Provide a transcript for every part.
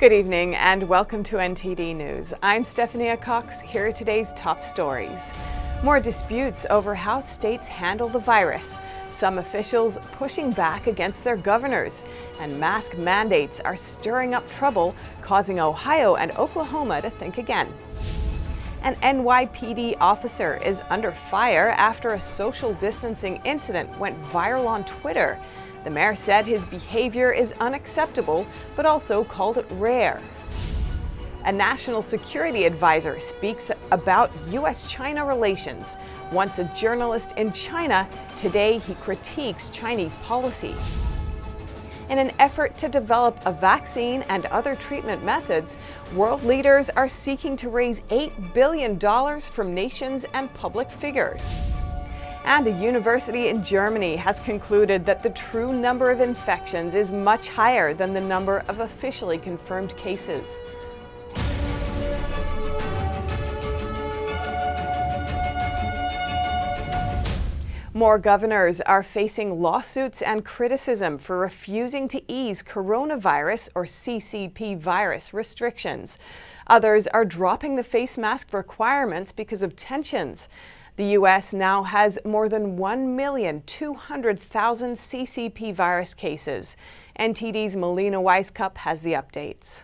Good evening and welcome to NTD News. I'm Stephania Cox. Here are today's top stories. More disputes over how states handle the virus. Some officials pushing back against their governors. And mask mandates are stirring up trouble, causing Ohio and Oklahoma to think again. An NYPD officer is under fire after a social distancing incident went viral on Twitter. The mayor said his behavior is unacceptable, but also called it rare. A national security advisor speaks about U.S.-China relations. Once a journalist in China, today he critiques Chinese policy. In an effort to develop a vaccine and other treatment methods, world leaders are seeking to raise $8 billion from nations and public figures. And a university in Germany has concluded that the true number of infections is much higher than the number of officially confirmed cases. More governors are facing lawsuits and criticism for refusing to ease coronavirus or CCP virus restrictions. Others are dropping the face mask requirements because of tensions. The U.S. now has more than 1,200,000 CCP virus cases. NTD's Malign has the updates.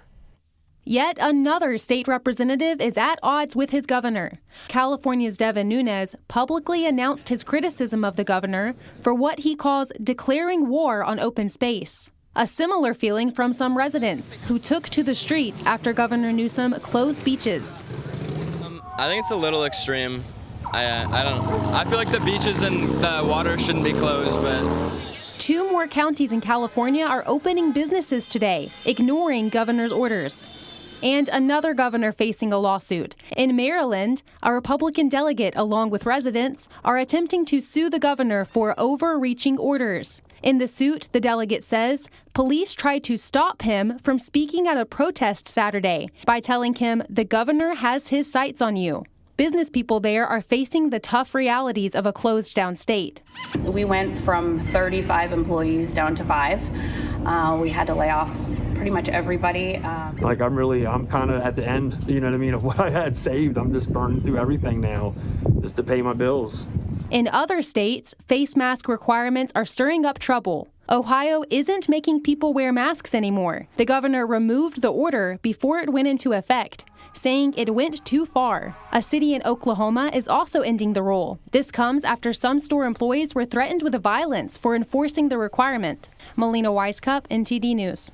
Yet another state representative is at odds with his governor. California's Devin Nunes publicly announced his criticism of the governor for what he calls declaring war on open space. A similar feeling from some residents who took to the streets after Governor Newsom closed beaches. I think it's a little extreme. I don't know. I feel like the beaches and the water shouldn't be closed, but... 2 more counties in California are opening businesses today, ignoring governor's orders. And another governor facing a lawsuit. In Maryland, a Republican delegate, along with residents, are attempting to sue the governor for overreaching orders. In the suit, the delegate says police tried to stop him from speaking at a protest Saturday by telling him the governor has his sights on you. Business people there are facing the tough realities of a closed-down state. We went from 35 employees down to 5. We had to lay off pretty much everybody. I'm kind of at the end, you know what I mean, of what I had saved. I'm just burning through everything now just to pay my bills. In other states, face mask requirements are stirring up trouble. Ohio isn't making people wear masks anymore. The governor removed the order before it went into effect, saying it went too far. A city in Oklahoma is also ending the rule. This comes after some store employees were threatened with violence for enforcing the requirement. Melina Weiskup, NTD News.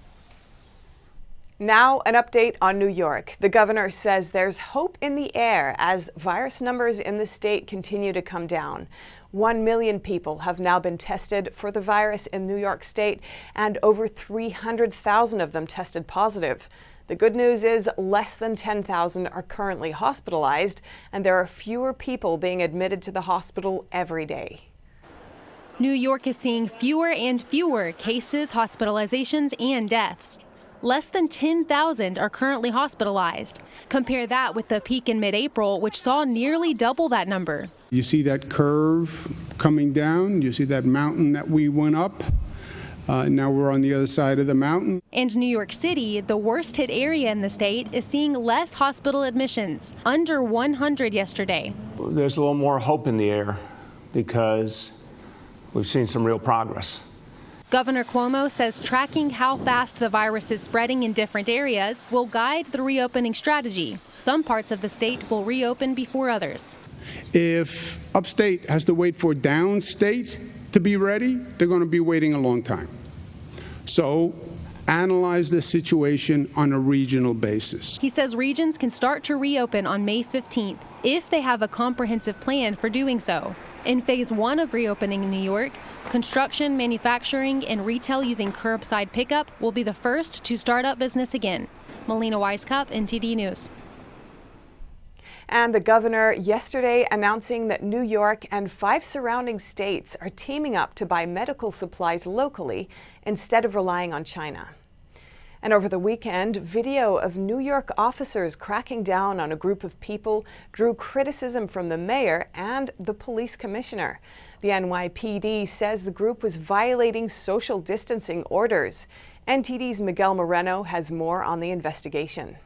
Now, an update on New York. The governor says there's hope in the air as virus numbers in the state continue to come down. 1 million people have now been tested for the virus in New York State, and over 300,000 of them tested positive. The good news is less than 10,000 are currently hospitalized, and there are fewer people being admitted to the hospital every day. New York is seeing fewer and fewer cases, hospitalizations, and deaths. Less than 10,000 are currently hospitalized. Compare that with the peak in mid-April, which saw nearly double that number. You see that curve coming down. You see that mountain that we went up. Now we're on the other side of the mountain. And New York City, the worst hit area in the state, is seeing less hospital admissions, under 100 yesterday. There's a little more hope in the air because we've seen some real progress. Governor Cuomo says tracking how fast the virus is spreading in different areas will guide the reopening strategy. Some parts of the state will reopen before others. If upstate has to wait for downstate to be ready, they're going to be waiting a long time. So analyze the situation on a regional basis. He says regions can start to reopen on May 15th if they have a comprehensive plan for doing so. In phase 1 of reopening in New York, construction, manufacturing, and retail using curbside pickup will be the first to start up business again. Melina Weiskup, NTD News. And the governor yesterday announcing that New York and 5 surrounding states are teaming up to buy medical supplies locally instead of relying on China. And over the weekend, video of New York officers cracking down on a group of people drew criticism from the mayor and the police commissioner. The NYPD says the group was violating social distancing orders. NTD's Miguel Moreno has more on the investigation.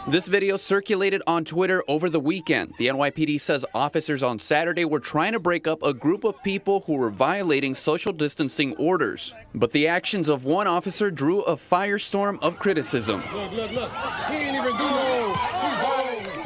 This video circulated on Twitter over the weekend. The NYPD says officers on Saturday were trying to break up a group of people who were violating social distancing orders. But the actions of one officer drew a firestorm of criticism. Look. He ain't even do no.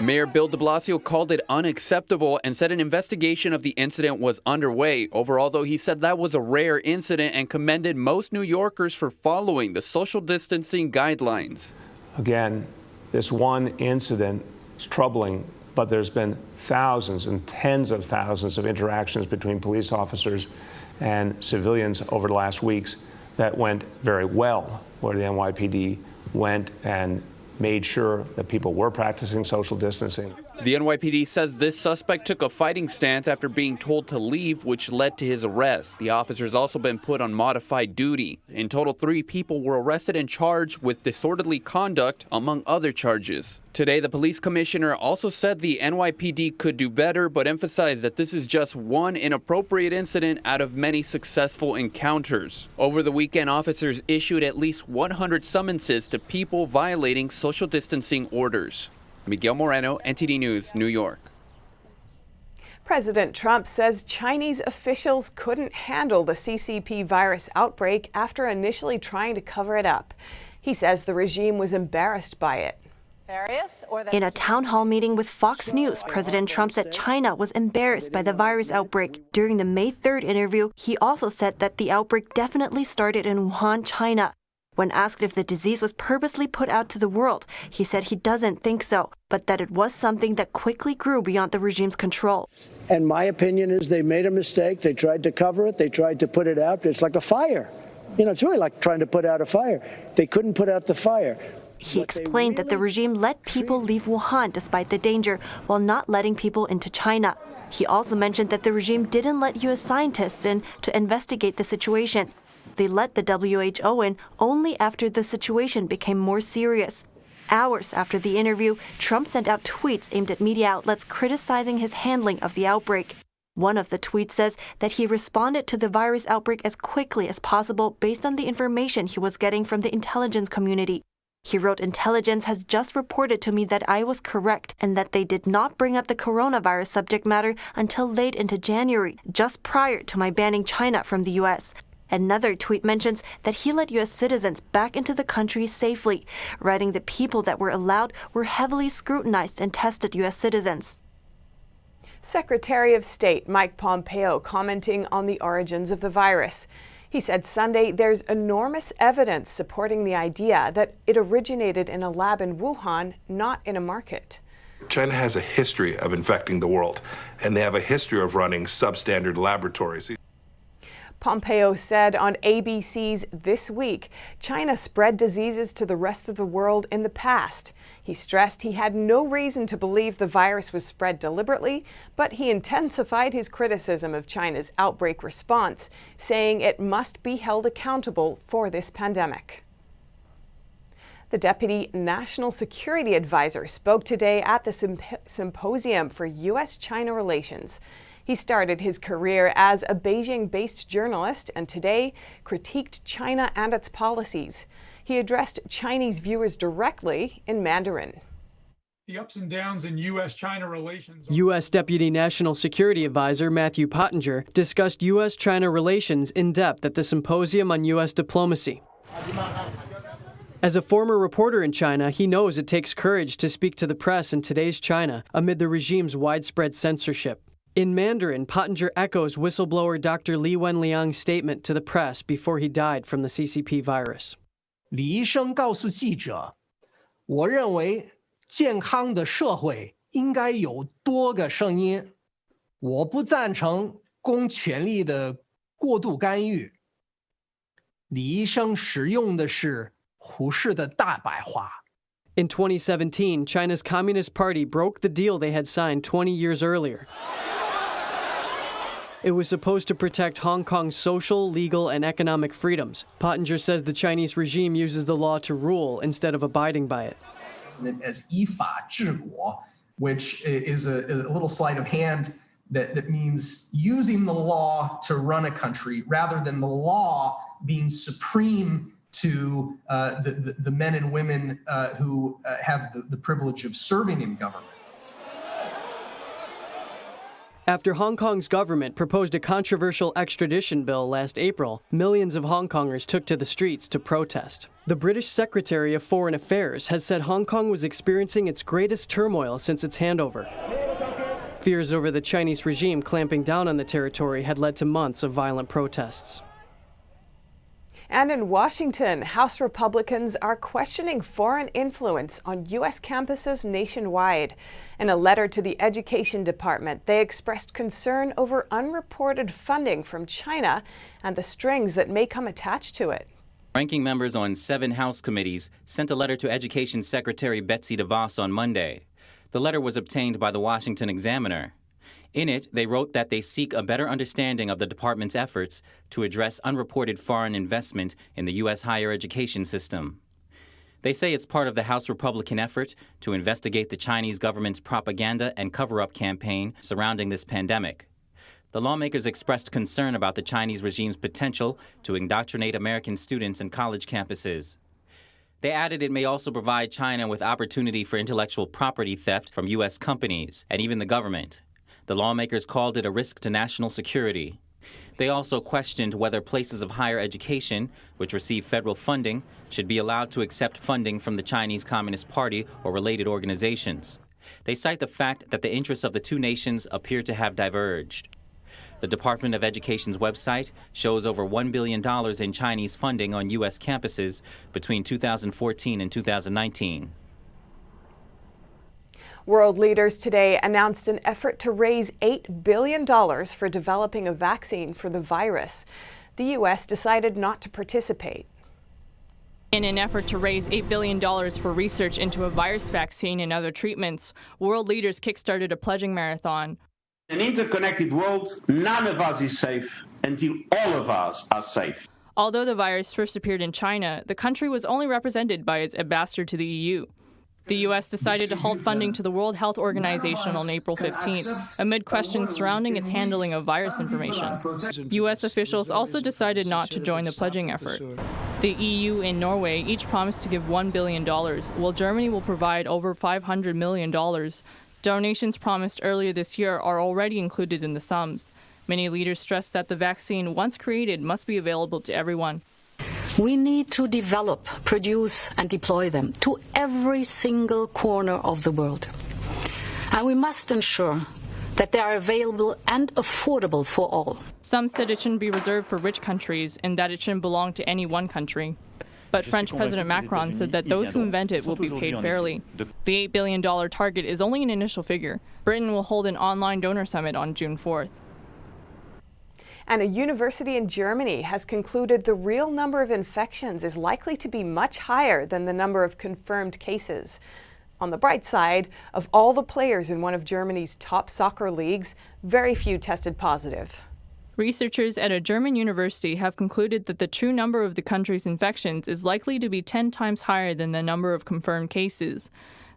Mayor Bill de Blasio called it unacceptable and said an investigation of the incident was underway. Overall, though, he said that was a rare incident and commended most New Yorkers for following the social distancing guidelines. Again, this one incident is troubling, but there's been thousands and tens of thousands of interactions between police officers and civilians over the last weeks that went very well, where the NYPD went and made sure that people were practicing social distancing. The NYPD says this suspect took a fighting stance after being told to leave, which led to his arrest. The officer's also been put on modified duty. In total, 3 people were arrested and charged with disorderly conduct, among other charges. Today, the police commissioner also said the NYPD could do better, but emphasized that this is just one inappropriate incident out of many successful encounters. Over the weekend, officers issued at least 100 summonses to people violating social distancing orders. Miguel Moreno, NTD News, New York. President Trump says Chinese officials couldn't handle the CCP virus outbreak after initially trying to cover it up. He says the regime was embarrassed by it. In a town hall meeting with Fox News, President Trump said China was embarrassed by the virus outbreak. During the May 3rd interview, he also said that the outbreak definitely started in Wuhan, China. When asked if the disease was purposely put out to the world, he said he doesn't think so, but that it was something that quickly grew beyond the regime's control. And my opinion is they made a mistake. They tried to cover it. They tried to put it out. It's like a fire. It's really like trying to put out a fire. They couldn't put out the fire. He explained that the regime let people leave Wuhan despite the danger, while not letting people into China. He also mentioned that the regime didn't let U.S. scientists in to investigate the situation. They let the WHO in only after the situation became more serious. Hours after the interview, Trump sent out tweets aimed at media outlets criticizing his handling of the outbreak. One of the tweets says that he responded to the virus outbreak as quickly as possible based on the information he was getting from the intelligence community. He wrote, "Intelligence has just reported to me that I was correct and that they did not bring up the coronavirus subject matter until late into January, just prior to my banning China from the U.S." Another tweet mentions that he let U.S. citizens back into the country safely, writing the people that were allowed were heavily scrutinized and tested U.S. citizens. Secretary of State Mike Pompeo commenting on the origins of the virus. He said Sunday there's enormous evidence supporting the idea that it originated in a lab in Wuhan, not in a market. China has a history of infecting the world, and they have a history of running substandard laboratories. Pompeo said on ABC's This Week, China spread diseases to the rest of the world in the past. He stressed he had no reason to believe the virus was spread deliberately, but he intensified his criticism of China's outbreak response, saying it must be held accountable for this pandemic. The Deputy National Security Advisor spoke today at the Symposium for U.S.-China Relations. He started his career as a Beijing-based journalist and today critiqued China and its policies. He addressed Chinese viewers directly in Mandarin. The ups and downs in U.S.-China relations. U.S. Deputy National Security Advisor Matthew Pottinger discussed U.S.-China relations in depth at the Symposium on U.S. Diplomacy. As a former reporter in China, he knows it takes courage to speak to the press in today's China amid the regime's widespread censorship. In Mandarin, Pottinger echoes whistleblower Dr. Li Wenliang's statement to the press before he died from the CCP virus. 李医生告诉记者，我认为健康的社会应该有多个声音，我不赞成公权力的过度干预。李医生使用的是胡适的大白话。In 2017, China's Communist Party broke the deal they had signed 20 years earlier. It was supposed to protect Hong Kong's social, legal, and economic freedoms. Pottinger says the Chinese regime uses the law to rule instead of abiding by it. As 依法治国, which is a little sleight of hand that means using the law to run a country rather than the law being supreme to the men and women who have the privilege of serving in government. After Hong Kong's government proposed a controversial extradition bill last April, millions of Hong Kongers took to the streets to protest. The British Secretary of Foreign Affairs has said Hong Kong was experiencing its greatest turmoil since its handover. Fears over the Chinese regime clamping down on the territory had led to months of violent protests. And in Washington, House Republicans are questioning foreign influence on U.S. campuses nationwide. In a letter to the Education Department, they expressed concern over unreported funding from China and the strings that may come attached to it. Ranking members on 7 House committees sent a letter to Education Secretary Betsy DeVos on Monday. The letter was obtained by the Washington Examiner. In it, they wrote that they seek a better understanding of the department's efforts to address unreported foreign investment in the U.S. higher education system. They say it's part of the House Republican effort to investigate the Chinese government's propaganda and cover-up campaign surrounding this pandemic. The lawmakers expressed concern about the Chinese regime's potential to indoctrinate American students in college campuses. They added it may also provide China with opportunity for intellectual property theft from U.S. companies and even the government. The lawmakers called it a risk to national security. They also questioned whether places of higher education, which receive federal funding, should be allowed to accept funding from the Chinese Communist Party or related organizations. They cite the fact that the interests of the two nations appear to have diverged. The Department of Education's website shows over $1 billion in Chinese funding on U.S. campuses between 2014 and 2019. World leaders today announced an effort to raise $8 billion for developing a vaccine for the virus. The U.S. decided not to participate. In an effort to raise $8 billion for research into a virus vaccine and other treatments, world leaders kickstarted a pledging marathon. In an interconnected world, none of us is safe until all of us are safe. Although the virus first appeared in China, the country was only represented by its ambassador to the EU. The U.S. decided to halt funding to the World Health Organization on April 15th, amid questions surrounding its handling of virus information. U.S. officials also decided not to join the pledging effort. The EU and Norway each promised to give $1 billion, while Germany will provide over $500 million. Donations promised earlier this year are already included in the sums. Many leaders stressed that the vaccine, once created, must be available to everyone. We need to develop, produce, and deploy them to every single corner of the world. And we must ensure that they are available and affordable for all. Some said it shouldn't be reserved for rich countries and that it shouldn't belong to any one country. But French President Macron said that those who invent it will be paid fairly. The $8 billion target is only an initial figure. Britain will hold an online donor summit on June 4th. And a university in Germany has concluded the real number of infections is likely to be much higher than the number of confirmed cases. On the bright side, of all the players in one of Germany's top soccer leagues, very few tested positive. Researchers at a German university have concluded that the true number of the country's infections is likely to be 10 times higher than the number of confirmed cases.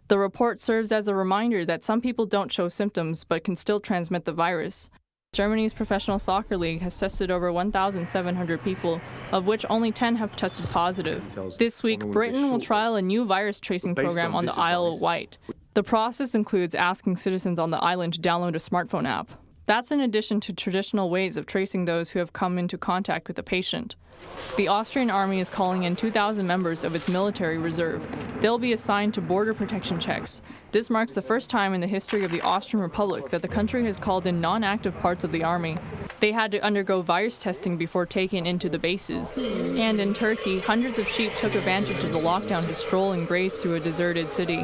The report serves as a reminder that some people don't show symptoms but can still transmit the virus. Germany's professional soccer league has tested over 1,700 people, of which only 10 have tested positive. This week, Britain will trial a new virus tracing program on the Isle of Wight. The process includes asking citizens on the island to download a smartphone app. That's in addition to traditional ways of tracing those who have come into contact with a patient. The Austrian army is calling in 2,000 members of its military reserve. They'll be assigned to border protection checks. This marks the first time in the history of the Austrian Republic that the country has called in non-active parts of the army. They had to undergo virus testing before taken into the bases. And in Turkey, hundreds of sheep took advantage of the lockdown to stroll and graze through a deserted city.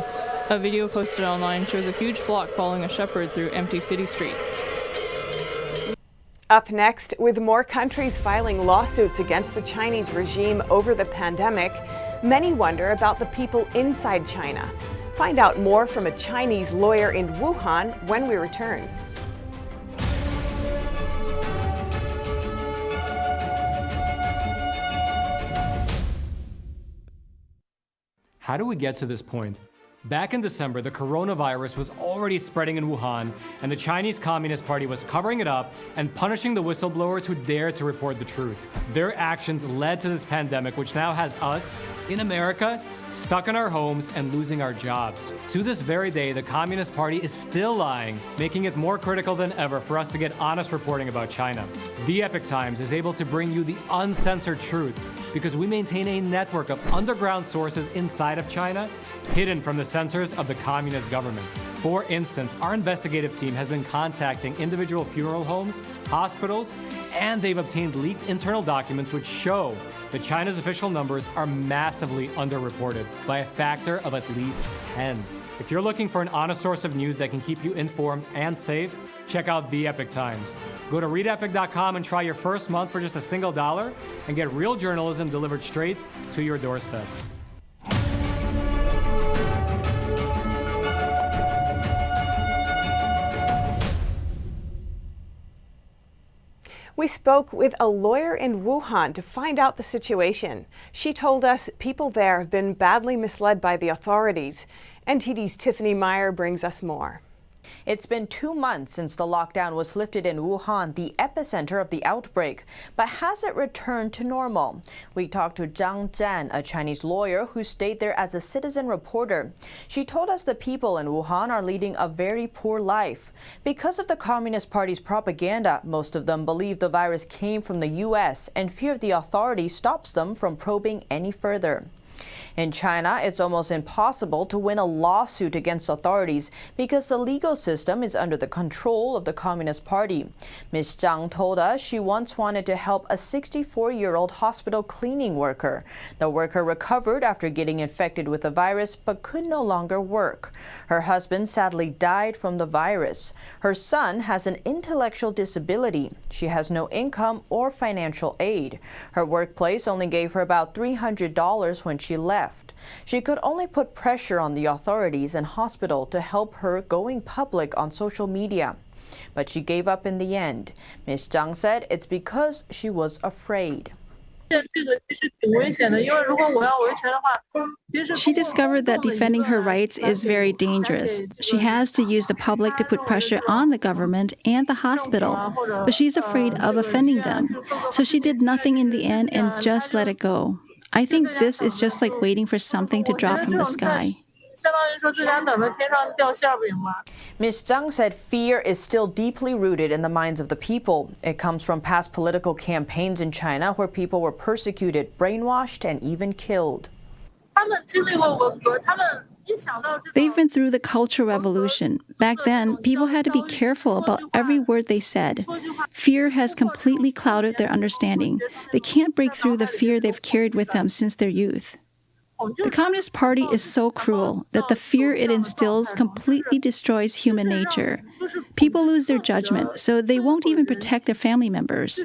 A video posted online shows a huge flock following a shepherd through empty city streets. Up next, with more countries filing lawsuits against the Chinese regime over the pandemic, many wonder about the people inside China. Find out more from a Chinese lawyer in Wuhan when we return. How do we get to this point? Back in December, the coronavirus was already spreading in Wuhan, and the Chinese Communist Party was covering it up and punishing the whistleblowers who dared to report the truth. Their actions led to this pandemic, which now has us, in America, stuck in our homes and losing our jobs. To this very day, the Communist Party is still lying, making it more critical than ever for us to get honest reporting about China. The Epoch Times is able to bring you the uncensored truth because we maintain a network of underground sources inside of China, hidden from the censors of the communist government. For instance, our investigative team has been contacting individual funeral homes, hospitals, and they've obtained leaked internal documents which show that China's official numbers are massively underreported by a factor of at least 10. If you're looking for an honest source of news that can keep you informed and safe, check out The Epoch Times. Go to readepoch.com and try your first month for just $1 and get real journalism delivered straight to your doorstep. We spoke with a lawyer in Wuhan to find out the situation. She told us people there have been badly misled by the authorities. NTD's Tiffany Meyer brings us more. It's been 2 months since the lockdown was lifted in Wuhan, the epicenter of the outbreak. But has it returned to normal? We talked to Zhang Zhan, a Chinese lawyer who stayed there as a citizen reporter. She told us the people in Wuhan are leading a very poor life. Because of the Communist Party's propaganda, most of them believe the virus came from the U.S. and fear the authorities stops them from probing any further. In China, it's almost impossible to win a lawsuit against authorities because the legal system is under the control of the Communist Party. Ms. Zhang told us she once wanted to help a 64-year-old hospital cleaning worker. The worker recovered after getting infected with the virus but could no longer work. Her husband sadly died from the virus. Her son has an intellectual disability. She has no income or financial aid. Her workplace only gave her about $300 when she left. She could only put pressure on the authorities and hospital to help her going public on social media. But she gave up in the end. Ms. Zhang said it's because she was afraid. She discovered that defending her rights is very dangerous. She has to use the public to put pressure on the government and the hospital, but she's afraid of offending them. So she did nothing in the end and just let it go. I think this is just like waiting for something to drop from the sky. Ms. Zhang said fear is still deeply rooted in the minds of the people. It comes from past political campaigns in China where people were persecuted, brainwashed, and even killed. They've been through the Cultural Revolution. Back then, people had to be careful about every word they said. Fear has completely clouded their understanding. They can't break through the fear they've carried with them since their youth. The Communist Party is so cruel that the fear it instills completely destroys human nature. People lose their judgment, so they won't even protect their family members.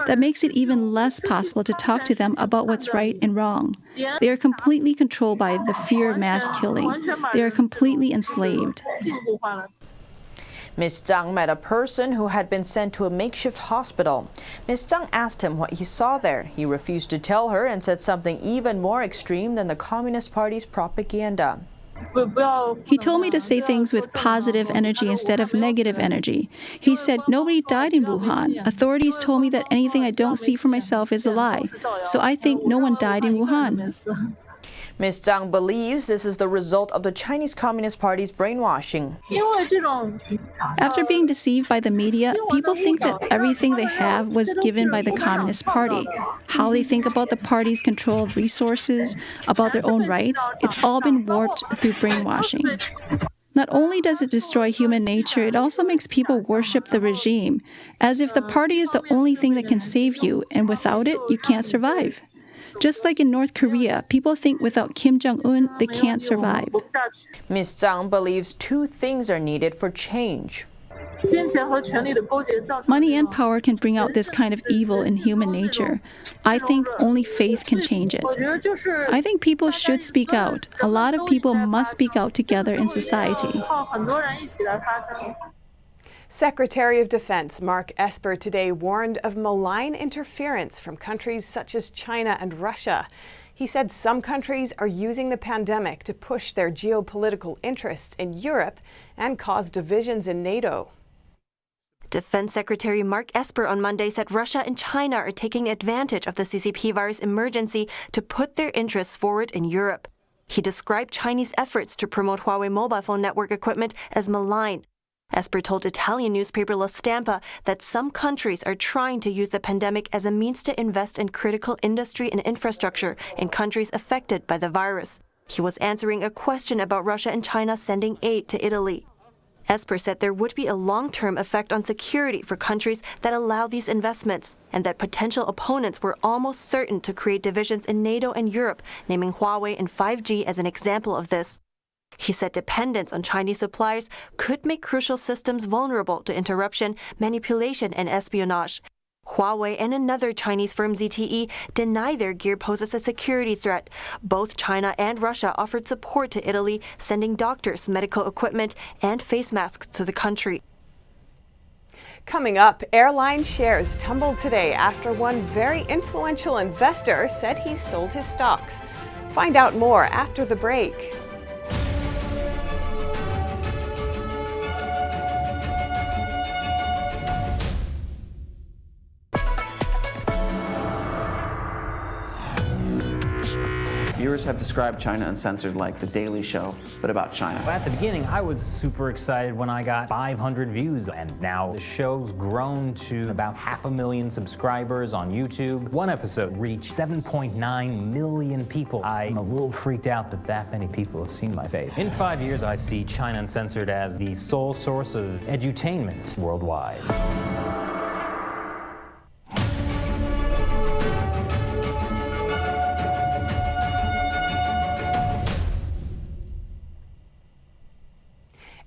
That makes it even less possible to talk to them about what's right and wrong. They are completely controlled by the fear of mass killing. They are completely enslaved. Ms. Zhang met a person who had been sent to a makeshift hospital. Ms. Zhang asked him what he saw there. He refused to tell her and said something even more extreme than the Communist Party's propaganda. He told me to say things with positive energy instead of negative energy. He said nobody died in Wuhan. Authorities told me that anything I don't see for myself is a lie. So I think no one died in Wuhan. Ms. Zhang believes this is the result of the Chinese Communist Party's brainwashing. After being deceived by the media, people think that everything they have was given by the Communist Party. How they think about the party's control of resources, about their own rights, it's all been warped through brainwashing. Not only does it destroy human nature, it also makes people worship the regime, as if the party is the only thing that can save you, and without it, you can't survive. Just like in North Korea, people think without Kim Jong-un, they can't survive. Ms. Zhang believes two things are needed for change. Money and power can bring out this kind of evil in human nature. I think only faith can change it. I think people should speak out. A lot of people must speak out together in society. Secretary of Defense Mark Esper today warned of malign interference from countries such as China and Russia. He said some countries are using the pandemic to push their geopolitical interests in Europe and cause divisions in NATO. Defense Secretary Mark Esper on Monday said Russia and China are taking advantage of the CCP virus emergency to put their interests forward in Europe. He described Chinese efforts to promote Huawei mobile phone network equipment as malign. Esper told Italian newspaper La Stampa that some countries are trying to use the pandemic as a means to invest in critical industry and infrastructure in countries affected by the virus. He was answering a question about Russia and China sending aid to Italy. Esper said there would be a long-term effect on security for countries that allow these investments, and that potential opponents were almost certain to create divisions in NATO and Europe, naming Huawei and 5G as an example of this. He said dependence on Chinese suppliers could make crucial systems vulnerable to interruption, manipulation, and espionage. Huawei and another Chinese firm, ZTE, deny their gear poses a security threat. Both China and Russia offered support to Italy, sending doctors, medical equipment, and face masks to the country. Coming up, Airlines shares tumbled today after one very influential investor said he sold his stocks. Find out more after the break. Viewers have described China Uncensored like The Daily Show, but about China. At the beginning, I was super excited when I got 500 views, and now the show's grown to about 500,000 subscribers on YouTube. One episode reached 7.9 million people. I'm a little freaked out that that many people have seen my face. In 5 years, I see China Uncensored as the sole source of edutainment worldwide.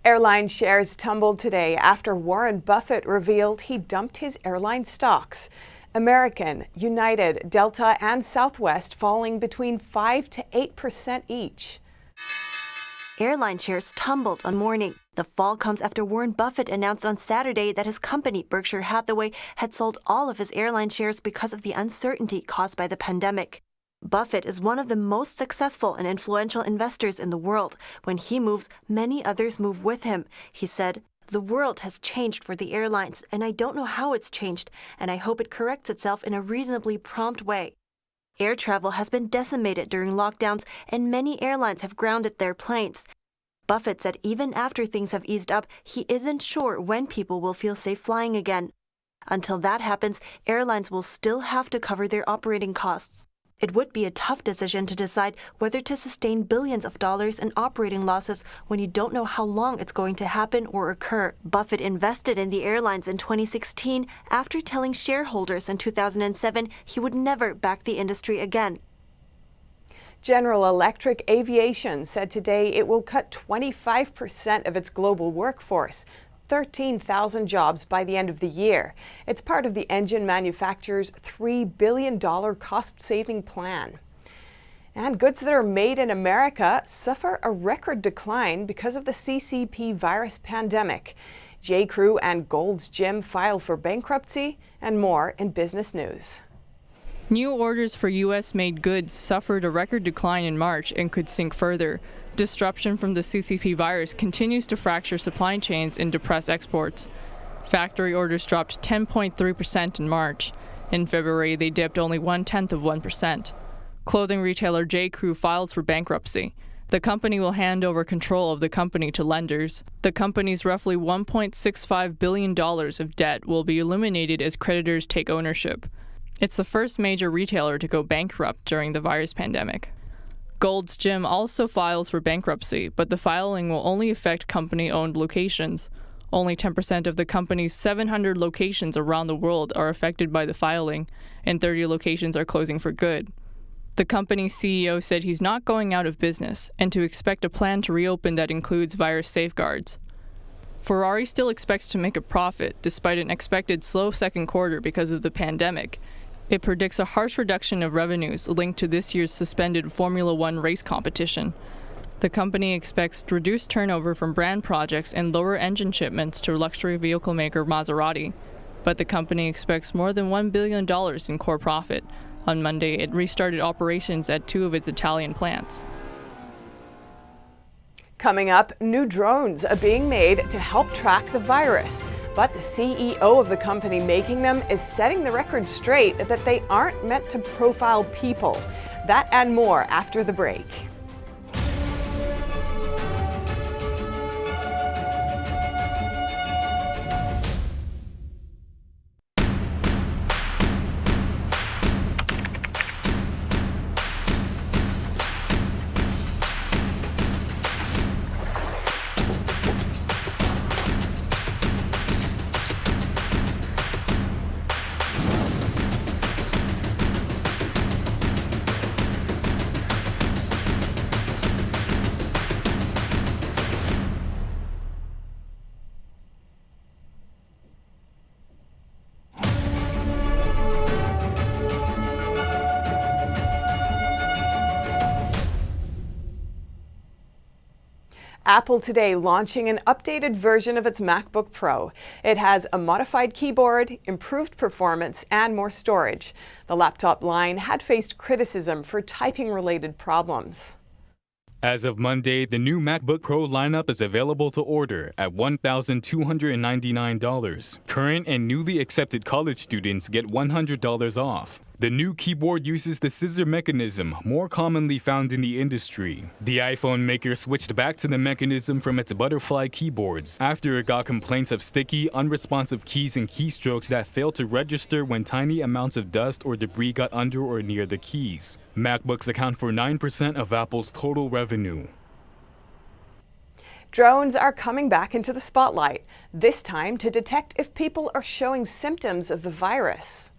Airline shares tumbled today after Warren Buffett revealed he dumped his airline stocks. American, United, Delta, and Southwest falling between 5% to 8% each. Airline shares tumbled on morning. The fall comes after Warren Buffett announced on Saturday that his company, Berkshire Hathaway, had sold all of his airline shares because of the uncertainty caused by the pandemic. Buffett is one of the most successful and influential investors in the world. When he moves, many others move with him. He said, "The world has changed for the airlines, and I don't know how it's changed, and I hope it corrects itself in a reasonably prompt way." Air travel has been decimated during lockdowns, and many airlines have grounded their planes. Buffett said even after things have eased up, he isn't sure when people will feel safe flying again. Until that happens, airlines will still have to cover their operating costs. It would be a tough decision to decide whether to sustain billions of dollars in operating losses when you don't know how long it's going to happen or occur. Buffett invested in the airlines in 2016 after telling shareholders in 2007 he would never back the industry again. General Electric Aviation said today it will cut 25% of its global workforce, 13,000 jobs by the end of the year. It's part of the engine manufacturer's $3 billion cost-saving plan. And goods that are made in America suffer a record decline because of the CCP virus pandemic. J.Crew and Gold's Gym file for bankruptcy, and more in business news. New orders for U.S.-made goods suffered a record decline in March and could sink further. Disruption from the CCP virus continues to fracture supply chains and depress exports. Factory orders dropped 10.3% in March. In February, they dipped only 0.1%. Clothing retailer J.Crew files for bankruptcy. The company will hand over control of the company to lenders. The company's roughly $1.65 billion of debt will be eliminated as creditors take ownership. It's the first major retailer to go bankrupt during the virus pandemic. Gold's Gym also files for bankruptcy, but the filing will only affect company-owned locations. Only 10% of the company's 700 locations around the world are affected by the filing, and 30 locations are closing for good. The company's CEO said he's not going out of business, and to expect a plan to reopen that includes virus safeguards. Ferrari still expects to make a profit, despite an expected slow second quarter because of the pandemic. It predicts a harsh reduction of revenues linked to this year's suspended Formula One race competition. The company expects reduced turnover from brand projects and lower engine shipments to luxury vehicle maker Maserati. But the company expects more than $1 billion in core profit, On Monday, it restarted operations at 2 of its Italian plants. Coming up, new drones are being made to help track the virus. But the CEO of the company making them is setting the record straight that they aren't meant to profile people. That and more after the break. Apple today launching an updated version of its MacBook Pro. It has a modified keyboard, improved performance, and more storage. The laptop line had faced criticism for typing-related problems. As of Monday, the new MacBook Pro lineup is available to order at $1,299. Current and newly accepted college students get $100 off. The new keyboard uses the scissor mechanism, more commonly found in the industry. The iPhone maker switched back to the mechanism from its butterfly keyboards after it got complaints of sticky, unresponsive keys and keystrokes that failed to register when tiny amounts of dust or debris got under or near the keys. MacBooks account for 9% of Apple's total revenue. Drones are coming back into the spotlight, this time to detect if people are showing symptoms of the virus.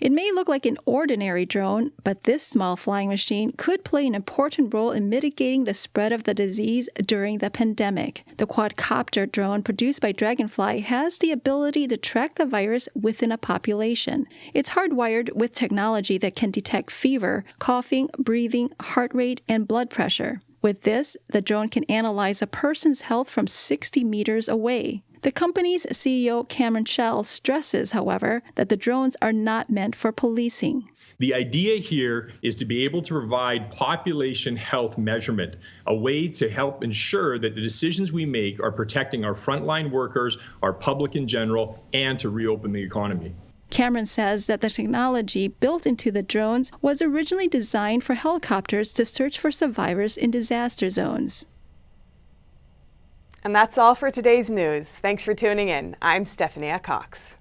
It may look like an ordinary drone, but this small flying machine could play an important role in mitigating the spread of the disease during the pandemic. The quadcopter drone produced by Dragonfly has the ability to track the virus within a population. It's hardwired with technology that can detect fever, coughing, breathing, heart rate, and blood pressure. With this, the drone can analyze a person's health from 60 meters away. The company's CEO, Cameron Schell, stresses, however, that the drones are not meant for policing. The idea here is to be able to provide population health measurement, a way to help ensure that the decisions we make are protecting our frontline workers, our public in general, and to reopen the economy. Cameron says that the technology built into the drones was originally designed for helicopters to search for survivors in disaster zones. And that's all for today's news. Thanks for tuning in. I'm Stephanie Cox.